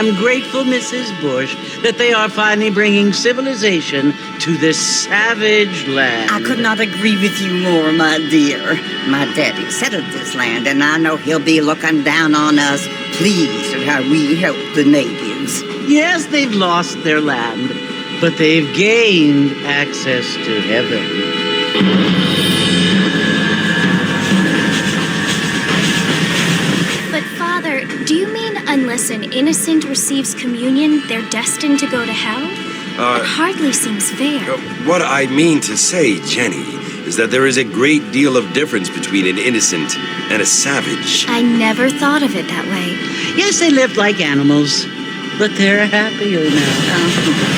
am grateful, Mrs. Bush, that they are finally bringing civilization to this savage land. I could not agree with you more, my dear. My daddy settled this land, and I know he'll be looking down on us, pleased at how we help the natives. Yes, they've lost their land, but they've gained access to heaven. Father, do you mean unless an innocent receives communion, they're destined to go to hell? That hardly seems fair. What I mean to say, Jenny, is that there is a great deal of difference between an innocent and a savage. I never thought of it that way. Yes, they lived like animals, but they're happier now.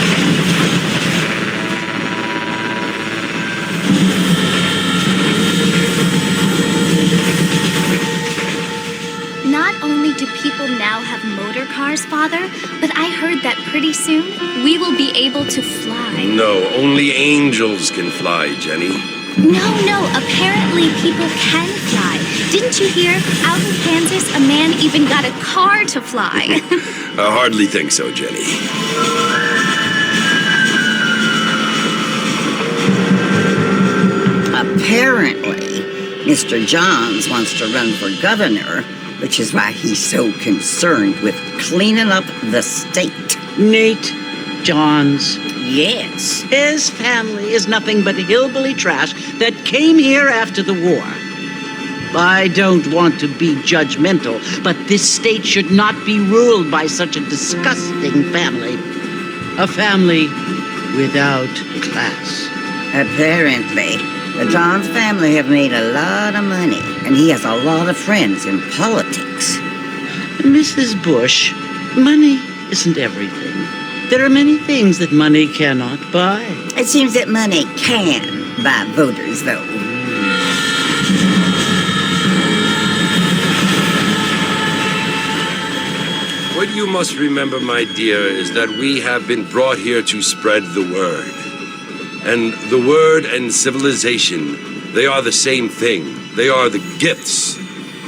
Not only do people now have motor cars, Father, but I heard that pretty soon we will be able to fly. No, only angels can fly, Jenny. No, apparently people can fly. Didn't you hear? Out in Kansas, a man even got a car to fly. I hardly think so, Jenny. Apparently, Mr. Johns wants to run for governor, which is why he's so concerned with cleaning up the state. Nate Johns. Yes. His family is nothing but hillbilly trash that came here after the war. I don't want to be judgmental, but this state should not be ruled by such a disgusting family. A family without class. Apparently, the Johns family have made a lot of money, and he has a lot of friends in politics. Mrs. Bush, money isn't everything. There are many things that money cannot buy. It seems that money can buy voters, though. What you must remember, my dear, is that we have been brought here to spread the word. And the word and civilization, they are the same thing. They are the gifts.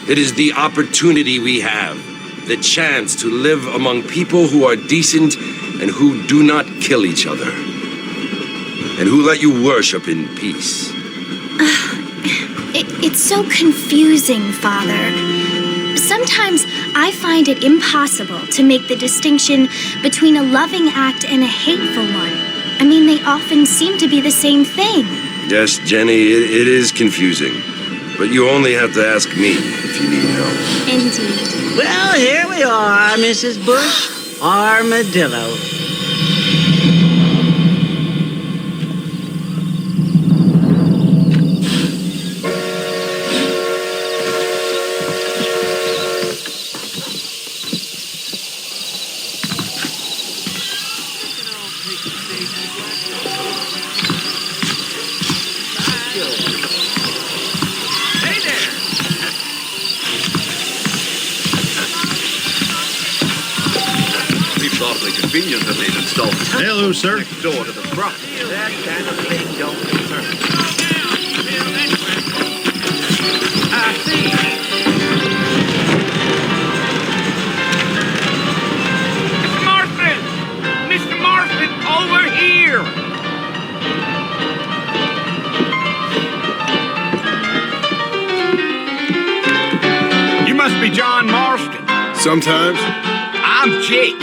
It is the opportunity we have, the chance to live among people who are decent and who do not kill each other, and who let you worship in peace. It's so confusing, Father. Sometimes I find it impossible to make the distinction between a loving act and a hateful one. I mean, they often seem to be the same thing. Yes, Jenny, it is confusing. But you only have to ask me if you need help. Indeed. Well, here we are, Mrs. Bush. Armadillo. Convenient that they've installed. Hello, sir. Next door to the property. That kind of thing don't concern me. I see. Mr. Marston! Mr. Marston, over here! You must be John Marston. Sometimes. I'm Jake.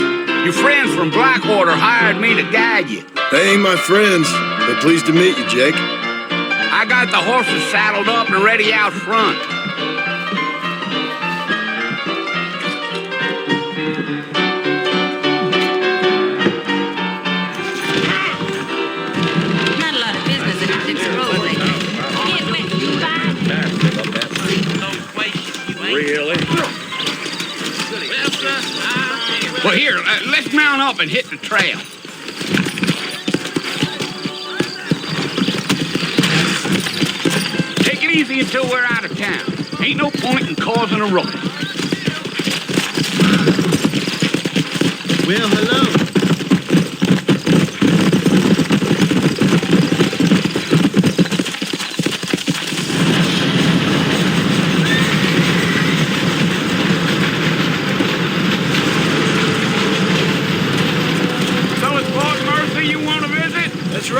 Your friends from Blackwater hired me to guide you. They ain't my friends. They're pleased to meet you, Jake. I got the horses saddled up and ready out front. Not a lot of business in this roadway. Get wet, you buy. Really? Well, here, let's mount up and hit the trail. Take it easy until we're out of town. Ain't no point in causing a ruckus. Well, hello.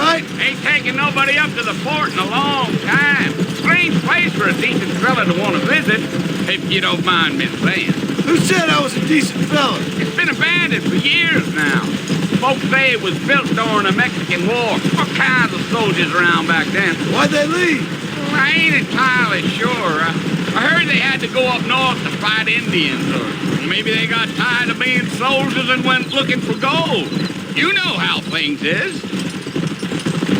right? Ain't taking nobody up to the fort in a long time. Strange place for a decent fella to want to visit, if you don't mind me saying. Who said I was a decent fella? It's been abandoned for years now. Folks say it was built during the Mexican War. All kinds of soldiers around back then. Why'd they leave? Well, I ain't entirely sure. I heard they had to go up north to fight Indians, or maybe they got tired of being soldiers and went looking for gold. You know how things is.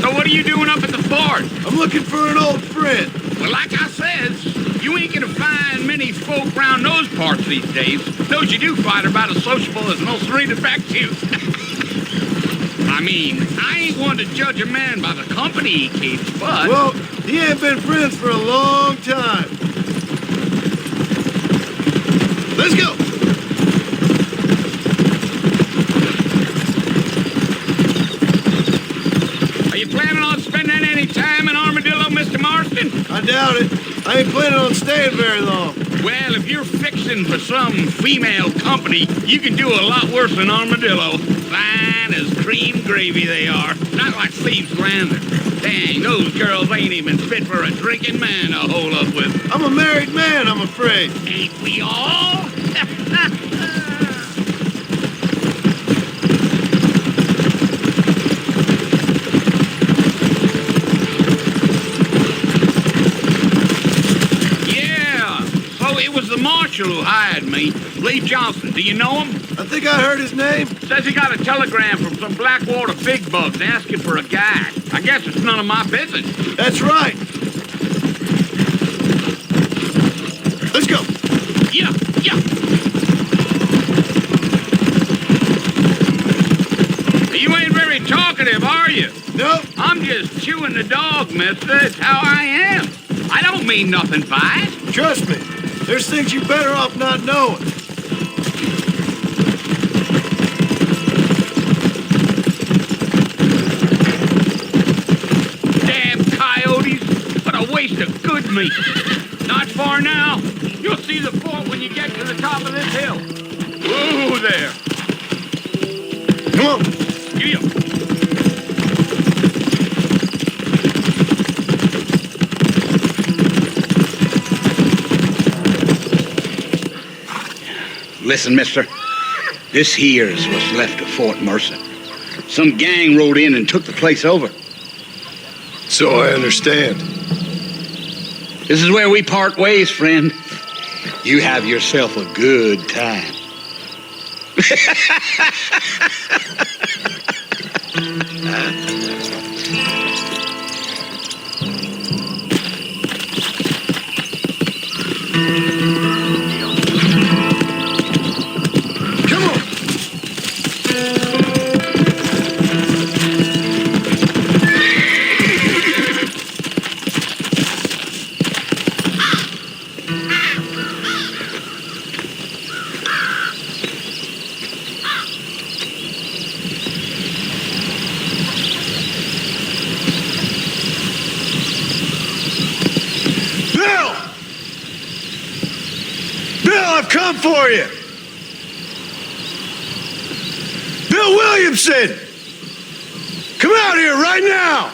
So what are you doing up at the fort? I'm looking for an old friend. Well, like I says, you ain't gonna find many folk around those parts these days. Those you do find are about as sociable as no serene effective. I mean, I ain't one to judge a man by the company he keeps, but... Well, he ain't been friends for a long time. Let's go! Are you planning on spending any time in Armadillo, Mr. Marston? I doubt it. I ain't planning on staying very long. Well, if you're fixing for some female company, you can do a lot worse than Armadillo. Fine as cream gravy they are. Not like Thieves Landing. Dang, those girls ain't even fit for a drinking man to hole up with. I'm a married man, I'm afraid. Ain't we all? The marshal who hired me, Lee Johnson. Do you know him? I think I heard his name. Says he got a telegram from some Blackwater big bugs asking for a guide. I guess it's none of my business. That's right. Let's go. Yeah. You ain't very talkative, are you? No. I'm just chewing the dog, mister. It's how I am. I don't mean nothing by it. Trust me. There's things you're better off not knowing. Damn coyotes! What a waste of good meat. Not far now. You'll see the fort when you get to the top of this hill. Whoa there. Come on. Yeah. Listen, mister. This here's what's left of Fort Mercer. Some gang rode in and took the place over. So I understand. This is where we part ways, friend. You have yourself a good time. I've come for you! Bill Williamson! Come out here right now!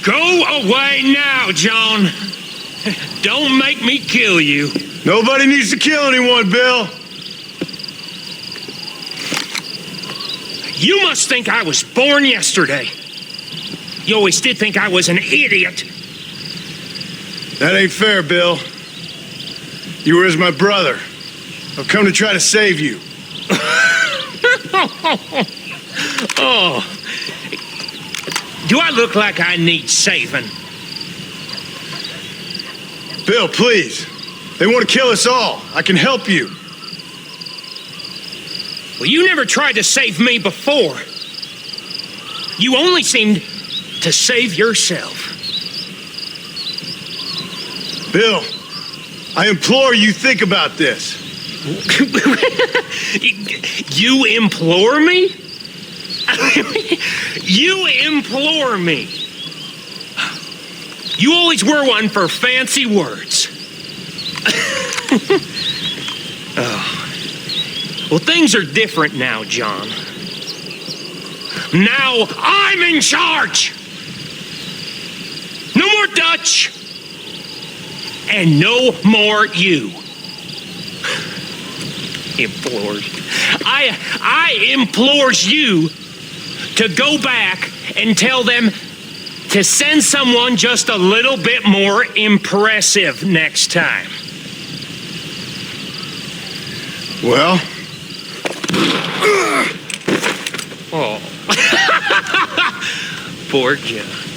Go away now, John. Don't make me kill you. Nobody needs to kill anyone, Bill. You must think I was born yesterday. You always did think I was an idiot. That ain't fair, Bill. You were as my brother. I've come to try to save you. Oh. Do I look like I need saving? Bill, please. They want to kill us all. I can help you. Well, you never tried to save me before. You only seemed to save yourself. Bill, I implore you think about this. You implore me? You implore me. You always were one for fancy words. Oh. Well, things are different now, John. Now I'm in charge! No more Dutch! And no more you. Implores. I implores you to go back and tell them to send someone just a little bit more impressive next time. Well? Oh. Poor John.